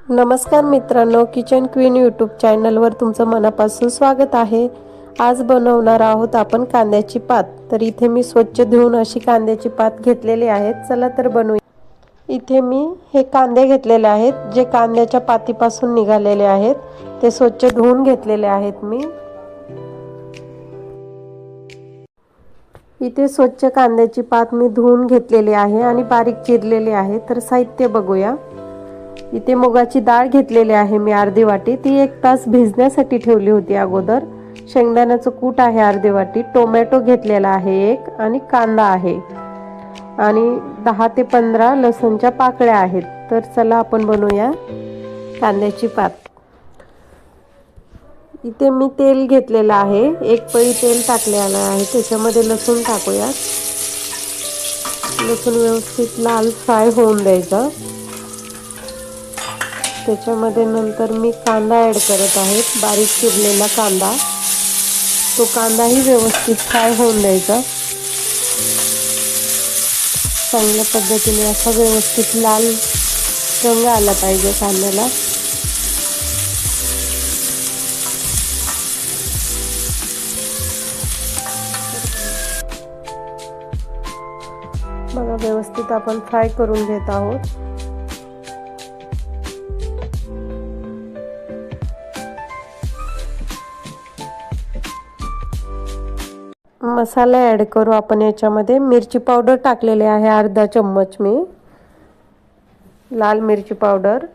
नमस्कार मित्रांनो, kitchen queen YouTube चॅनलवर तुमचं मनापासून स्वागत आहे। आज बनवणार आहोत आपण कांद्याची पात। तर इथे मी स्वच्छ धुवून अशी कांद्याची पात घेतलेली आहे। चला तर बनवूया। इथे मी हे कांदे घेतलेले आहेत जे कांद्याच्या पातीपासून निघालेले आहेत, ते स्वच्छ धुवून घेतलेले आहेत मी। इथे स्वच्छ कांद्याची पात मी धुवून घेतलेली आहे आणि बारीक चिरलेली आहे। तर साहित्य बघूया। इथे मुगाची डाळ घेतलेली आहे मी अर्धी वाटी, ती 1 तास भिजण्यासाठी ठेवली होती अगोदर। शेंगदाण्याचं कूट आहे अर्धी वाटी, टोमॅटो घेतलेला आहे 1 आणि कांदा आहे आणि 10 ते 15 लसूणच्या पाकळ्या आहेत। तर चला आपण बनवूया कांद्याची पात। इथे मी तेल घेतलेलं आहे, 1 पळी तेल टाकलेलं आहे, त्याच्यामध्ये लसूण टाकूया। लसूण व्यवस्थित लाल फ्राय होऊन द्यायचा। त्याच्यामध्ये नंतर मी कांदा ॲड करत आहे, बारीक चिरलेला कांदा। तो कांदाही व्यवस्थित फ्राय होऊन द्यायचा। चांगल्या पद्धतीने असा व्यवस्थित लाल रंग आला पाहिजे कांद्याला। बघा, व्यवस्थित आपण फ्राय करून घेत आहोत। मसाला ॲड करू आपण याच्यामध्ये। मिरची पावडर टाकलेली आहे अर्धा चम्मच मी, लाल मिरची पावडर।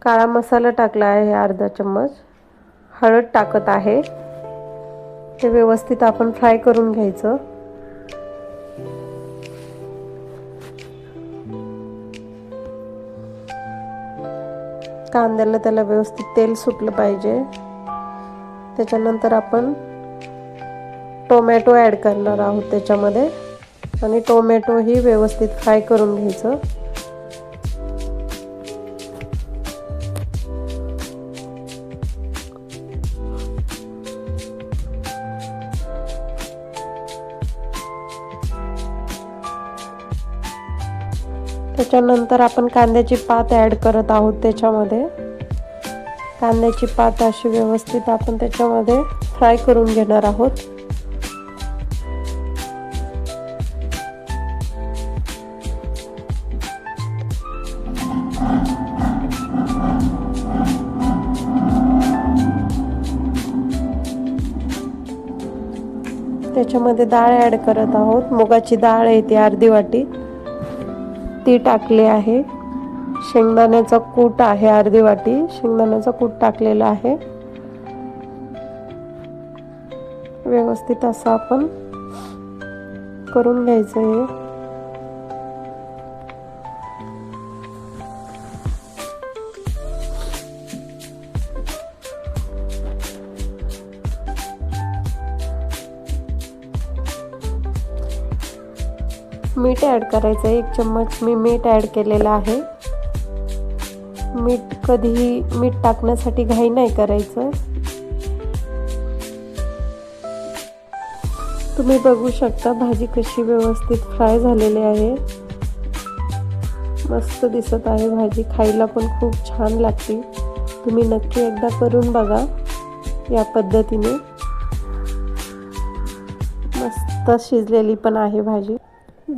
काळा मसाला टाकला आहे अर्धा चम्मच। हळद टाकत आहे। ते व्यवस्थित आपण फ्राय करून घ्यायचं। कांद्याला त्याला व्यवस्थित तेल सुटलं पाहिजे। त्याच्यानंतर आपण टोमॅटो ॲड करणार आहोत त्याच्यामध्ये आणि टोमॅटो ही व्यवस्थित फ्राय करून घ्यायचं। त्याच्यानंतर आपण कांद्याची पात ॲड करत आहोत त्याच्यामध्ये। कांद्याची पात अशी व्यवस्थित आपण त्याच्यामध्ये फ्राय करून घेणार आहोत। त्याच्यामध्ये डाळ ॲड करत आहोत। मुगाची डाळ आहे ती अर्धी वाटी, ती टाकली आहे। शेंगदाण्याचा कूट आहे अर्धी वाटी, शेंगदाण्याचा कूट टाकलेला आहे। व्यवस्थित असं आपण करून घ्यायचं आहे। मीठ ॲड करायचं, 1 चम्मच मी मीठ ॲड केलेलं आहे। मीठ टाकण्यासाठी घाई नाही करायचं। तुम्ही बघू शकता भाजी कशी व्यवस्थित फ्राय झालेली आहे। मस्त दिसत आहे भाजी, खायला पण खूप छान लागते। तुम्ही नक्की एकदा करून बघा या पद्धतीने। मस्त शिजलेली पण आहे भाजी।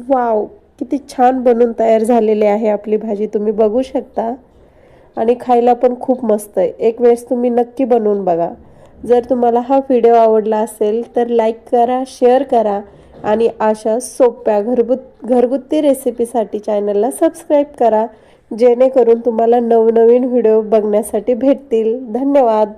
वाव, किती छान बनून तयार झालेली आहे आपली भाजी, तुम्ही बघू शकता। आणि खायला पण खूप मस्त आहे। एक वेळेस तुम्ही नक्की बनवून बघा। जर तुम्हाला हा व्हिडिओ आवडला असेल तर लाईक करा, शेअर करा आणि अशा सोप्या घरगुती रेसिपीसाठी चॅनलला सबस्क्राईब करा, जेणेकरून तुम्हाला नवनवीन व्हिडिओ बघण्यासाठी भेटतील। धन्यवाद।